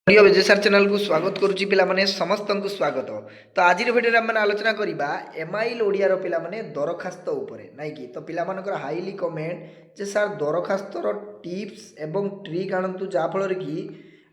प्रिय विजयसार चैनल को स्वागत करुच्ची पे समस्त को स्वागत। तो आज भिडियो आम आलोचना करवा एमआईएल ओडिया पिला दरखास्त नाई कि तो पिलामानकर हाईली कमेंट जे सार दरखास्तर टिप्स एवं ट्रिक आणतु जहाँफल कि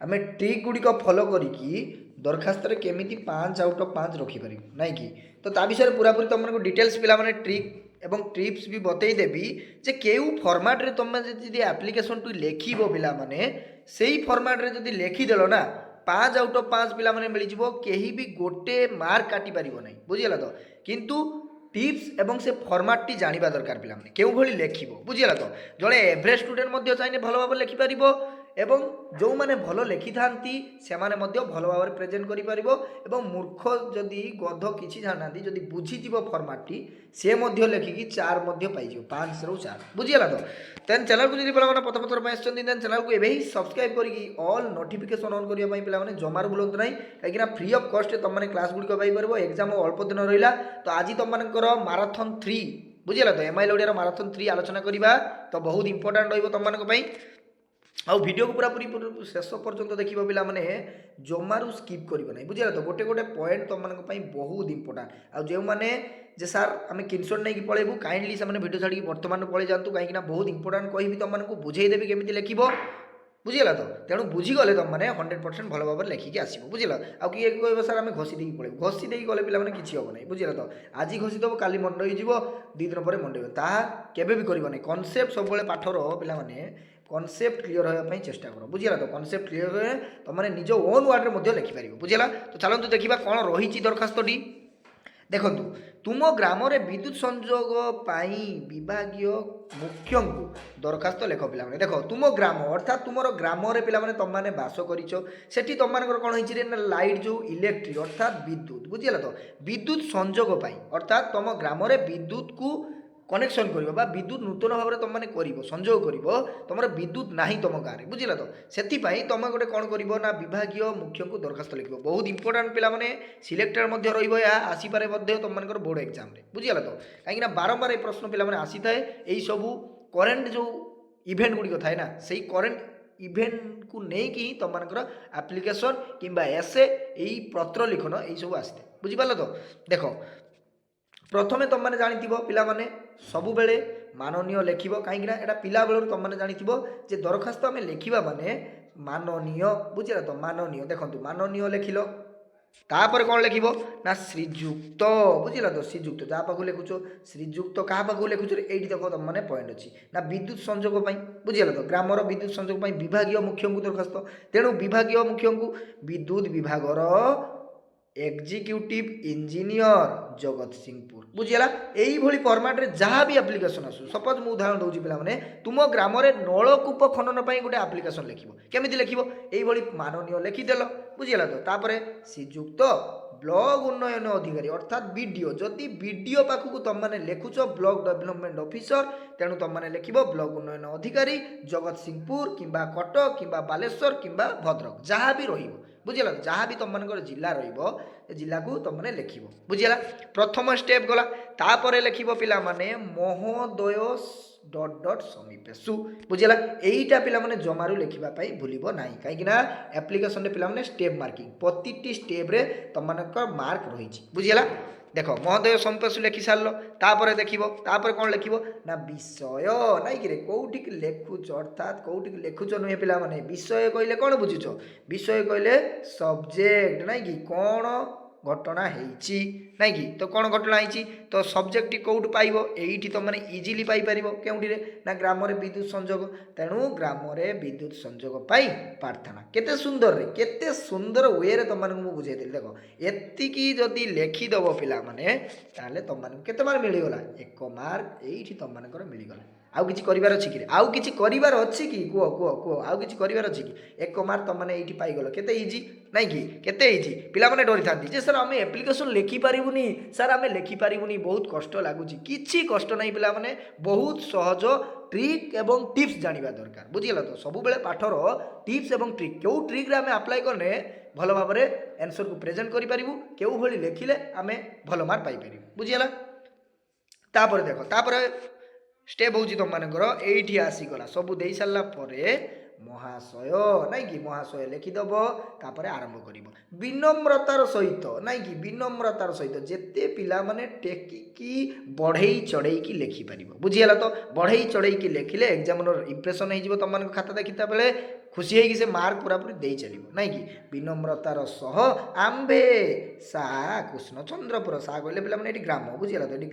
आम ट्रिक गुड़िक फॉलो करी दरखास्त केमी 5 आउट ऑफ 5 रखिपर नाई कि तो ता विषय पूरापूरी तुमको डिटेल्स पिला ट्रिक एवं ट्रिप्स भी बतईदेवी जे केउ फॉर्मेट रे तुम जी एप्लिकेशन टू लिख पे से ही फॉर्मेट रे जदि लिखिदेल ना 5 आउट ऑफ 5 पिला माने मिल जिवो केही भी गोटे मार्क काटी पारिबो नै बुझिला तो किंतु टिप्स एवं से फॉर्मेट टी जानिबा दरकार पिला माने केउ भली लेखिबो बुझिला तो जणे एवरेज स्टूडेंट मध्ये चाइने भलो भाबे लेखि पारिबो एवं जो माने भलो लेखि थांती से माने मध्ये भलो भाबे प्रेजेंट करि पारिबो एवं मूर्ख जदि गध किछि जानांती जदि बुझि जिवो फॉर्मेट टी से मध्ये लेखिकी 4 मध्ये पाइ जिवो 5 रु 4 बुझिला तो तेन चैनल को जदि पिला माने प्रथम थर पय आछन देन चैनल को एबे ही सब्सक्राइब करिकी ऑल नोटिफिकेशन ऑन करिया पय पिला माने जमार बुलंत नै काईकिना फ्री ऑफ कॉस्ट तुम माने क्लास गुडी को पाइ परबो एग्जाम अल्प दिन रहिला तो आज तुम मानकर मैराथन 3 बुझिला तो एमआईएल ओडिया मैराथन 3 आलोचना करिबा तो बहुत इंपोर्टेंट रहिबो तुम मानक पय आउ वीडियो को पूरा पूरी शेष पर्यंत देखिबो पिला माने जमारू स्किप करिबो नै बुझिला तो गोटे गोटे पॉइंट तुम मानक पय बहुत इंपोर्टेंट आ जे माने जे सर आम स्क्रीनशॉट नहीं पळेबू काइंडली से वीडियो छाड़ी वर्तमान पळै जातु कहीं बहुत इंपोर्टेंट कहि तुम मानक बुझेई देबी केमिति लिखिबो बुझिला तो तेणु बुझीगले तुम मैंने 100% भल भाव लिखिकी आसो बुझल आउ किए कह सर आम घसी देकी पड़े घसी देकी गले पे किसी हम ना बुझल तो आज घसी देव काली मंड हो 2 दिन पर मंड ताहा केबे भी करना कनसेप्ट सब पाठर पे कनसेप्ट क्लीयर होगा चेष्टा कर बुझला तो कनसेप्ट क्लीयर हुए तुम मैंने निज ओन वार्ड में लिखिपार बुझला तो चलतु देखा कौन रही दरखास्तटी देखु तुम ग्राम विद्युत संजोग विभागीय मुख्य को दरखास्त लेख पे देख तुम ग्राम अर्थात तुम ग्राम पे तुम मैंने बास कर तुम मान कौन हो लाइट जो इलेक्ट्रिक अर्थात विद्युत बुझीगला तो विद्युत संजोग अर्थात तुम ग्राम विद्युत को कनेक्शन कर विद्युत नूतन भाव में तुम मैंने कर संजोग कर तुम विद्युत ना तुम गाँव में बुझल तो से तुम गोटे कौन कर विभागीय मुख्य को दरखास्त लिख बहुत इंपोर्टाट पे सिलेक्टेड आसीपे तुम मान बोर्ड एग्जाम बुझीगला तो कहीं बारंबार ये प्रश्न पे आसी थाए यही सब करेन्ट जो इवेंट गुड़िक थाए ना से करेन्ट इवेंट को लेकिन तुम मान एप्लिकेशन कि एसे यही पत्र लिखन यही सब आसते बुझीपार तो देख प्रथमे तुम मैंने जानी पे सबु बेले माननीय लिख कहीं पिला बेलू तुम मैंने जानी जे दरखास्त आम लिखा माने माननीय बुझे तो माननीय देखो माननीय लिखिल तापर कौन लिख ना श्रीजुक्त बुझल तो श्रीजुक्त जहाँ पाक लिखुच श्रीजुक्त क्या पाक लिखुच ये देख तुम मैंने पॉइंट अच्छी ना विद्युत संजोग बुझल तो ग्रामर विद्युत संजोग विभागीय मुख्य को दरखास्त तेणु विभागीय मुख्य को विद्युत विभागर एग्जीक्यूटिव इंजीनियर जगत सिंहपुर बुझीगला यही फॉर्मेट रे जहाँ भी एप्लिकेशन आसू सपोज मुझे उदाहरण दूसरी पे तुम ग्राम नलकूप खनन पर गोटे एप्लिकेशन लिख केमी लिख यही माननीय लिखिदेल बुझीगला तो तापर श्रीजुक्त ब्लॉक उन्नयन अधिकारी अर्थात बीडीओ जदि बीडीओ पाखक तुम मैंने लिखुच ब्लॉक डेवलपमेंट ऑफिसर तेणु तुम मैंने लिख ब्लॉक उन्नयन अधिकारी जगत सिंहपुर कि कटक कि बालेश्वर कि भद्रक जहाँ भी रही बुझीगला जहाँ भी तुम मान जिला जिला को तुम मैंने लिख बुझीगला प्रथम स्टेप गला तापर लिख पिला माने महोदय डट डट समीपेशु बुझीगला यहीटा पिला माने जमारू लिखापी भूलब ना कहीं एप्लिकेशन पिला माने स्टेप मार्किंग प्रति स्टेप रे तुम मानक मार्क रही बुझीगला देख महोदय समीपेशु लिखि सार तापर देख तापर कौन लिख ना विषय नाई कि कौटी लेखुच अर्थात कौटी लेखुच नुहे पिला माने विषय कहले कौन बुझुच विषय कहले सब्जेक्ट नाई कि कौन घटना होती नाई कि तो कौन घटना होती तो सब्जेक्ट कौट पाइब यही तुम मैंने इजिली पाइपर केउठी ना ग्राम विद्युत संजोग तेणु ग्राम विद्युत संजोग प्रार्थना केते सुंदर वे तुम मानक बुझेदी देख एतिकी जदि लिखिदेव पिला माने ताले तुम मानक केते मार्क मिलगला 1 मार्क यही तुम मानकर मिलगला आउ किछि करिवार अछि कि आउ किछि करिवार अछि कि कुह कुह कुह आउ किछि करिवार अछि कि 1 मार्क तुम माने एठी पाइगलो केते इजी नाई कि केते इजी पिला माने डरि थांती जे सर आमे एप्लिकेशन लिखि पारिबुनी सर आमे लिखि पारिबुनी बहुत कष्ट लागुची किछि कष्ट नाही पिला माने बहुत सहज ट्रिक एवं टिप्स जानिबा दरकार बुझिगला तो सब बेले पाठर टिप्स एवं ट्रिक केउ ट्रिक रे आमे अप्लाई करने भल भाव में आंसर को प्रेजेंट करि पारिबु केउ भली लिखिले आमे भल मार्क पाइ पारिबु बुझिगला तापर देखो तापर स्टेप हूँ तुम मानकर ये आसीगला सब दे सारा ମହାଶୟ ନାଇଁ କି ମହାଶୟ ଲେଖିଦେବ ତାପରେ ଆରମ୍ଭ କରିବ ବିନମ୍ରତାର ସହିତ ନାଇଁ କି ବିନମ୍ରତାର ସହିତ ଯେତେ ପିଲାମାନେ ଟେକିକି ବଢ଼େଇ ଚଢ଼େଇକି ଲେଖିପାରିବ ବୁଝିଗଲା ତ ବଢ଼େଇ ଚଢ଼େଇକି ଲେଖିଲେ ଏକ୍ଜାମର ଇମ୍ପ୍ରେସନ୍ ହେଇଯିବ ତୁମମାନଙ୍କ ଖାତା ଦେଖିଲା ବେଳେ ଖୁସି ହେଇକି ସେ ମାର୍କ ପୁରାପୁରି ଦେଇ ଚାଲିବ ନାଇଁ କି ବିନମ୍ରତାର ସହ ଆମ୍ଭେ ସା କୃଷ୍ଣଚନ୍ଦ୍ରପୁର ସା କହିଲେ ପିଲାମାନେ ଏଠି ଗ୍ରାମ ବୁଝିଗଲା ତ ଏଠି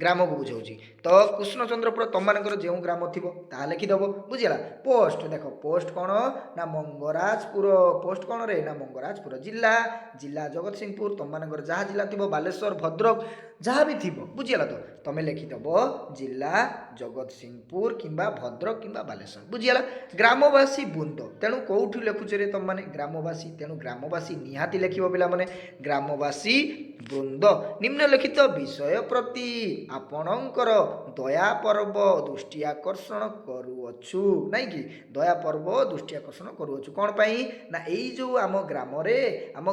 ଗ୍ରାମକୁ ବୁଝାଉଛି ତ କୃଷ୍ଣଚନ୍ଦ୍ରପୁର ତମମାନଙ୍କର ଯେଉଁ ଗ୍ରାମ ଥିବ ତାହା ଲେଖିଦେବ ବୁଝିଗଲା ପୋଷ୍ଟ ଦେଖ ପୋଷ୍ଟ କ'ଣ ନା ମଙ୍ଗରାଜପୁର ପୋଷ୍ଟ କ'ଣ ରେ ନା ମଙ୍ଗରାଜପୁର ଜିଲ୍ଲା ଜଗତସିଂହପୁର ତମମାନଙ୍କର ଯାହା ଜିଲ୍ଲା ଥିବ ବାଲେଶ୍ୱର ଭଦ୍ରକ ଯାହା ବି ଥିବ ବୁଝିଗଲା ତ ତମେ ଲେଖିଦେବ ଜିଲ୍ଲା ଜଗତସିଂହପୁର କିମ୍ବା ଭଦ୍ରକ କିମ୍ବା ବାଲେଶ୍ୱର ବୁଝିଗଲା ଗ୍ରାମବାସୀ ବୃନ୍ଦ ତେଣୁ କେଉଁଠୁ ଲେଖୁଛ ରେ ତମମାନେ ଗ୍ରାମବାସୀ ତେଣୁ ଗ୍ରାମବାସୀ ନିହାତି ଲେଖିବ ପିଲାମାନେ ଗ୍ରାମବାସୀ ବୃନ୍ଦ ନିମ୍ନଲିଖିତ ବିଷୟ ପ୍ରତି ଆପଣଙ୍କର ଦୟା ପର୍ବ ଦୃଷ୍ଟି ଆକର୍ଷଣ କରୁଅଛୁ ନାଇଁ କି ଦୟା ପର୍ବ ଦୃଷ୍ଟି ଆକର୍ଷଣ କରୁଅଛୁ କ'ଣ ପାଇଁ ନା ଏଇ ଯେଉଁ ଆମ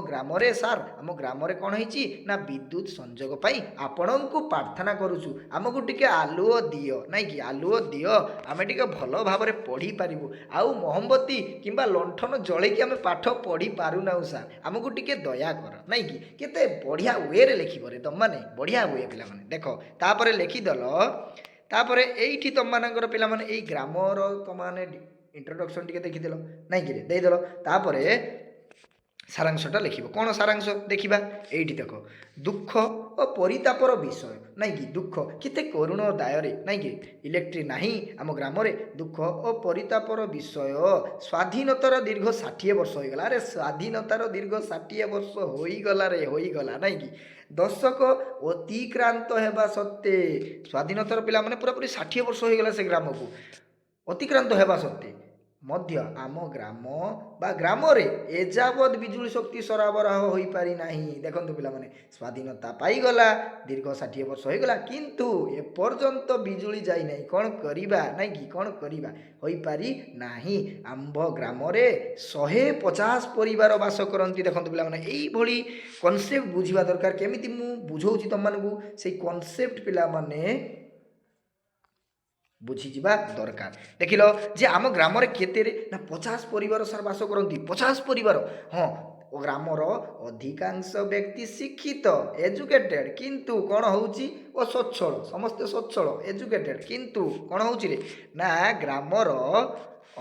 ଗ୍ରାମରେ ସାର୍ ଆମ ଗ୍ରାମରେ କ'ଣ ହେଇଛି ନା ବିଦ୍ୟୁତ ସଂଯୋଗ ପାଇଁ ଆପଣଙ୍କୁ ପ୍ରାର୍ଥନା କରୁଛୁ ଆମକୁ ଟିକେ ଆଲୁଅ ଦିଅ ନାଇଁ କି ଆଲୁଅ ଦିଅ ଆମେ ଟିକେ ଭଲ ଭାବରେ ପଢ଼ିପାରିବୁ ଆଉ ମହମବତୀ କିମ୍ବା ଲଣ୍ଠନ ଜଳେଇକି ଆମେ ପାଠ ପଢ଼ି ପାରୁନାହୁଁ ସାର୍ ଆମକୁ ଟିକେ ଦୟା କର ନାଇଁ କି କେତେ ବଢ଼ିଆ ୱେରେ ଲେଖିବ ରେ ତମମାନେ ବଢ଼ିଆ ୱେ ପିଲାମାନେ ଦେଖ ତାପରେ ଲେଖିଦେଲ ତାପରେ ଏଇଠି ତମମାନଙ୍କର ପିଲାମାନେ ଏଇ ଗ୍ରାମର ତମମାନେ ଇଣ୍ଟ୍ରୋଡକ୍ସନ୍ ଟିକେ ଦେଖିଦେଲ ନାଇଁ କି ଦେଇଦେଲ ତାପରେ ସାରାଂଶଟା ଲେଖିବ କ'ଣ ସାରାଂଶ ଦେଖିବା ଏଇଠି ଦେଖ ଦୁଃଖ ଓ ପରିତାପର ବିଷୟ ନାଇଁ କି ଦୁଃଖ କେତେ କରୁଣ ଦାୟରେ ନାଇଁ କି ଇଲେକ୍ଟ୍ରି ନାହିଁ ଆମ ଗ୍ରାମରେ ଦୁଃଖ ଓ ପରିତାପର ବିଷୟ ସ୍ୱାଧୀନତାର ଦୀର୍ଘ 60 ବର୍ଷ ହୋଇଗଲା ଆରେ ସ୍ୱାଧୀନତାର ଦୀର୍ଘ 60 ବର୍ଷ ହୋଇଗଲା ନାଇଁ କି ଦଶକ ଅତିକ୍ରାନ୍ତ ହେବା ସତ୍ତ୍ୱେ ସ୍ୱାଧୀନତାର ପିଲାମାନେ ପୁରାପୁରି 60 ବର୍ଷ ହୋଇଗଲା ସେ ଗ୍ରାମକୁ ଅତିକ୍ରାନ୍ତ ହେବା ସତ୍ତ୍ୱେ ମଧ୍ୟ ଆମ ଗ୍ରାମ ବା ଗ୍ରାମରେ ଏଯାବତ୍ ବିଜୁଳି ଶକ୍ତି ସରବରାହ ହୋଇପାରି ନାହିଁ ଦେଖନ୍ତୁ ପିଲାମାନେ ସ୍ୱାଧୀନତା ପାଇଗଲା ଦୀର୍ଘ 60 ବର୍ଷ ହୋଇଗଲା କିନ୍ତୁ ଏପର୍ଯ୍ୟନ୍ତ ବିଜୁଳି ଯାଇନାହିଁ କ'ଣ କରିବା ନାଇଁ କି କ'ଣ କରିବା ହୋଇପାରି ନାହିଁ ଆମ୍ଭ ଗ୍ରାମରେ 150 ପରିବାର ବାସ କରନ୍ତି ଦେଖନ୍ତୁ ପିଲାମାନେ ଏଇଭଳି କନସେପ୍ଟ ବୁଝିବା ଦରକାର କେମିତି ମୁଁ ବୁଝଉଛି ତୁମମାନଙ୍କୁ ସେଇ କନସେପ୍ଟ ପିଲାମାନେ ବୁଝିଯିବା ଦରକାର ଦେଖିଲ ଯେ ଆମ ଗ୍ରାମରେ କେତେରେ ନା 50 ପରିବାର ସାର୍ ବାସ କରନ୍ତି 50 ପରିବାର ହଁ ଗ୍ରାମର ଅଧିକାଂଶ ବ୍ୟକ୍ତି ଶିକ୍ଷିତ ଏଜୁକେଟେଡ୍ କିନ୍ତୁ କ'ଣ ହେଉଛି ଓ ସ୍ୱଚ୍ଛଳ ସମସ୍ତେ ସ୍ୱଚ୍ଛଳ ଏଜୁକେଟେଡ୍ କିନ୍ତୁ କ'ଣ ହେଉଛି ରେ ନା ଗ୍ରାମର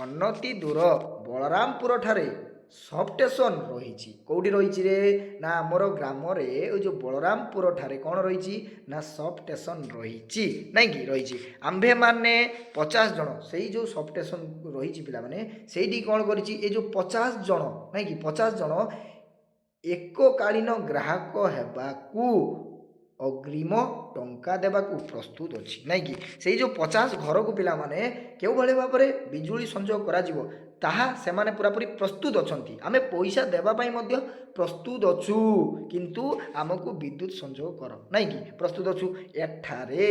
ଅନତି ଦୂର ବଳରାମପୁର ଠାରେ ସବଷ୍ଟେସନ ରହିଛି କେଉଁଠି ରହିଛି ରେ ନା ଆମର ଗ୍ରାମରେ ଏଇ ଯେଉଁ ବଳରାମପୁର ଠାରେ କ'ଣ ରହିଛି ନା ସବଷ୍ଟେସନ ରହିଛି ନାଇଁ କି ରହିଛି ଆମ୍ଭେମାନେ 50 ଜଣ ସେଇ ଯେଉଁ ସବଷ୍ଟେସନ ରହିଛି ପିଲାମାନେ ସେଇଠି କ'ଣ କରିଛି ଏଇ ଯେଉଁ 50 ଜଣ ନାଇଁ କି 50 ଜଣ ଏକକାଳୀନ ଗ୍ରାହକ ହେବାକୁ ଅଗ୍ରିମ ଟଙ୍କା ଦେବାକୁ ପ୍ରସ୍ତୁତ ଅଛି ନାଇଁ କି ସେଇ ଯେଉଁ 50 ଘରକୁ ପିଲାମାନେ କେଉଁଭଳି ଭାବରେ ବିଜୁଳି ସଂଯୋଗ କରାଯିବ ତାହା ସେମାନେ ପୁରାପୁରି ପ୍ରସ୍ତୁତ ଅଛନ୍ତି ଆମେ ପଇସା ଦେବା ପାଇଁ ମଧ୍ୟ ପ୍ରସ୍ତୁତ ଅଛୁ କିନ୍ତୁ ଆମକୁ ବିଦ୍ୟୁତ ସଂଯୋଗ କର ନାଇଁ କି ପ୍ରସ୍ତୁତ ଅଛୁ ଏଠାରେ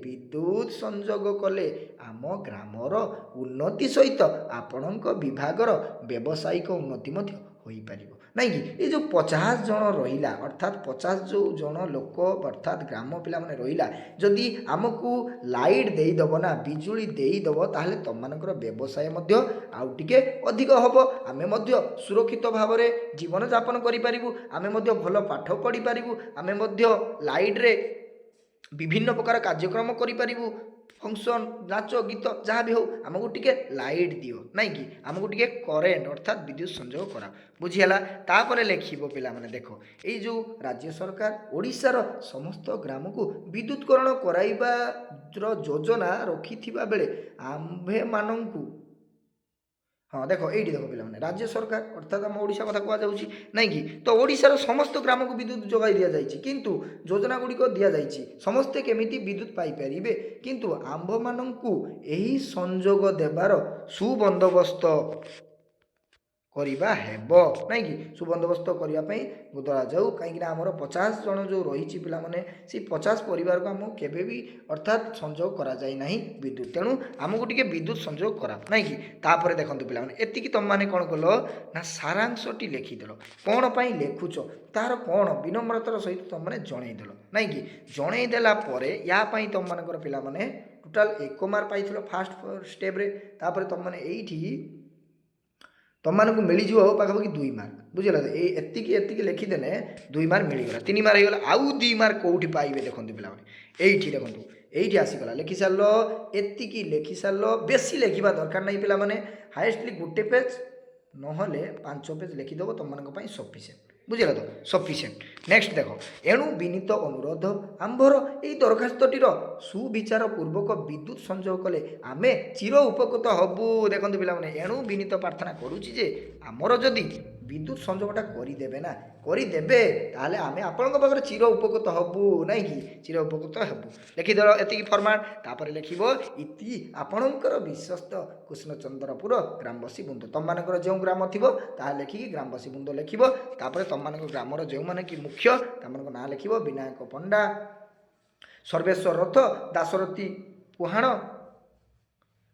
ବିଦ୍ୟୁତ ସଂଯୋଗ କଲେ ଆମ ଗ୍ରାମର ଉନ୍ନତି ସହିତ ଆପଣଙ୍କ ବିଭାଗର ବ୍ୟବସାୟିକ ଉନ୍ନତି ମଧ୍ୟ ହୋଇପାରିବ ନାଇଁ କି ଏ ଯେଉଁ 50 ଜଣ ରହିଲା ଅର୍ଥାତ୍ 50 ଯେଉଁ ଜଣ ଲୋକ ଅର୍ଥାତ୍ ଗ୍ରାମ ପିଲାମାନେ ରହିଲା ଯଦି ଆମକୁ ଲାଇଟ୍ ଦେଇଦେବ ନା ବିଜୁଳି ଦେଇଦେବ ତାହେଲେ ତୁମମାନଙ୍କର ବ୍ୟବସାୟ ମଧ୍ୟ ଆଉ ଟିକେ ଅଧିକ ହେବ ଆମେ ମଧ୍ୟ ସୁରକ୍ଷିତ ଭାବରେ ଜୀବନଯାପନ କରିପାରିବୁ ଆମେ ମଧ୍ୟ ଭଲ ପାଠ ପଢ଼ିପାରିବୁ ଆମେ ମଧ୍ୟ ଲାଇଟ୍ରେ ବିଭିନ୍ନ ପ୍ରକାର କାର୍ଯ୍ୟକ୍ରମ କରିପାରିବୁ ଫଙ୍କସନ୍ ନାଚ ଗୀତ ଯାହା ବି ହେଉ ଆମକୁ ଟିକେ ଲାଇଟ୍ ଦିଅ ନାଇଁ କି ଆମକୁ ଟିକେ କରେଣ୍ଟ ଅର୍ଥାତ୍ ବିଦ୍ୟୁତ ସଂଯୋଗ କରା ବୁଝିହେଲା ତାପରେ ଲେଖିବ ପିଲାମାନେ ଦେଖ ଏଇ ଯେଉଁ ରାଜ୍ୟ ସରକାର ଓଡ଼ିଶାର ସମସ୍ତ ଗ୍ରାମକୁ ବିଦ୍ୟୁତକରଣ କରାଇବାର ଯୋଜନା ରଖିଥିବା ବେଳେ ଆମ୍ଭେମାନଙ୍କୁ ହଁ ଦେଖ ଏଇଠି ଦେଖ ପିଲାମାନେ ରାଜ୍ୟ ସରକାର ଅର୍ଥାତ୍ ଆମ ଓଡ଼ିଶା କଥା କୁହାଯାଉଛି ନାଇଁ କି ତ ଓଡ଼ିଶାର ସମସ୍ତ ଗ୍ରାମକୁ ବିଦ୍ୟୁତ ଯୋଗାଇ ଦିଆଯାଇଛି କିନ୍ତୁ ଯୋଜନା ଗୁଡ଼ିକ ଦିଆଯାଇଛି ସମସ୍ତେ କେମିତି ବିଦ୍ୟୁତ ପାଇପାରିବେ କିନ୍ତୁ ଆମ୍ଭମାନଙ୍କୁ ଏହି ସଂଯୋଗ ଦେବାର ସୁବନ୍ଦୋବସ୍ତ କରିବା ହେବ ନାଇଁ କି ସୁବନ୍ଦୋବସ୍ତ କରିବା ପାଇଁ ଧରାଯାଉ କାହିଁକିନା ଆମର 50 ଜଣ ଯେଉଁ ରହିଛି ପିଲାମାନେ ସେଇ 50 ପରିବାରକୁ ଆମକୁ କେବେ ବି ଅର୍ଥାତ୍ ସଂଯୋଗ କରାଯାଇ ନାହିଁ ବିଦ୍ୟୁତ ତେଣୁ ଆମକୁ ଟିକେ ବିଦ୍ୟୁତ ସଂଯୋଗ କରା ନାଇଁ କି ତାପରେ ଦେଖନ୍ତୁ ପିଲାମାନେ ଏତିକି ତୁମମାନେ କ'ଣ କଲ ନା ସାରାଂଶଟି ଲେଖିଦେଲ କ'ଣ ପାଇଁ ଲେଖୁଛ ତାର କ'ଣ ବିନମ୍ରତାର ସହିତ ତୁମମାନେ ଜଣେଇଦେଲ ନାଇଁ କି ଜଣେଇଦେଲା ପରେ ୟା ପାଇଁ ତୁମମାନଙ୍କର ପିଲାମାନେ ଟୋଟାଲ 1 ମାର୍କ ପାଇଥିଲ ଫାଷ୍ଟ ଷ୍ଟେପ୍ରେ ତାପରେ ତୁମମାନେ ଏଇଠି तुमको मिलଯିବ पाखापाखि 2 मार्क बुझल एतिकी लिखिदेले 2 मार्क मिलगला 3 मार्क होगा आउ 2 मार्क कौटी पाइबे देखो पे ये देखो ये आसीगला लिखि सार एतिकी लिखि सार बेसी लिखा दरकार नहीं पिला माने हाएस्टली गोटे पेज नहले 5 पेज लिखिदेव तुम सफिसीयंट बुझल तो सफिसीयंट नेक्स्ट देख एणु विनीत अनुरोध आंभर यही दरखास्तटीर सुविचार पूर्वक विद्युत संयोग कले आमे चिर उपकृत हबु देखो पे एणु विनीत प्रार्थना करुच्ची जे आमर जदि विद्युत संयोगटा करदेवे ना करदेवे ताहले आमे आपणक पाखरे चिर उपकृत हबु नाई कि चिर उपकृत हबु लिखिद एतिकी फर्माट तापर लिखिब इति आपणकर विश्वस्त कृष्णचंद्रपुर ग्रामवासी बृंद तुमମାନଙ୍କର जो ग्राम थिबो ताहा लिखिकी ग्रामवासी बृंद लिखिब तापर तुमମାନଙ୍କ ग्रामर जो माने कि मुख्य तमनको ना लिखिब विनायक पंडा सर्वेश्वर रथ दासरथी पुहाण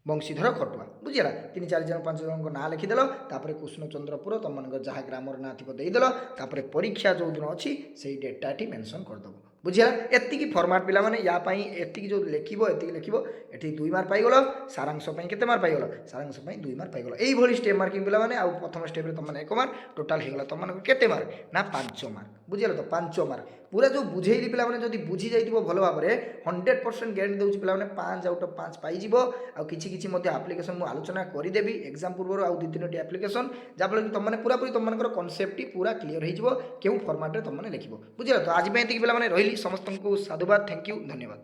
बंशीधर खटुआ बुझीला 3-4 जन 5 जन ना लिखिदेल तापर कृष्णचंद्रपुर तुम जहाँ ग्रामर ना थी देदेल तापर परीक्षा जो दिन अच्छी से डेटा ये मेनसन करदेव बुझीला एतिकी फर्माट पिला माने या पाई एतिकी जो लिखिबो एतिकी लिखिबो एठी 2 मार्क पाइगल सारांश पई केते मार्क पाइगल सारांश पई 2 मार्क पाइगल एई भली स्टेप मार्किंग पिला माने आ प्रथम स्टेप रे तुम माने 1 मार्क टोटल हेगला तुम माने केते मार्क ना 5 मार्क बुझीला तो 5 मार्क पूरा जो बुझेइली पिला माने जदी बुझी जाइतिबो भलो भाबरे 100% ग्यारंटी देउची पिला माने 5 आउट ऑफ 5 पाइ जिवो आ किछि किछि मध्ये एप्लीकेशन मु आलोचना करि देबी एग्जाम पूर्व आ 2-3टी एप्लीकेशन जाबले कि तुम माने पूरा पूरी तुम मानकर कांसेप्ट पूरा क्लियर हो जिवो केउ फॉर्मेट रे तुम माने लिखिबो बुझीला तो आज पे एतिकी पिला माने रहिली समस्त को साधुवाद थैंक यू धन्यवाद।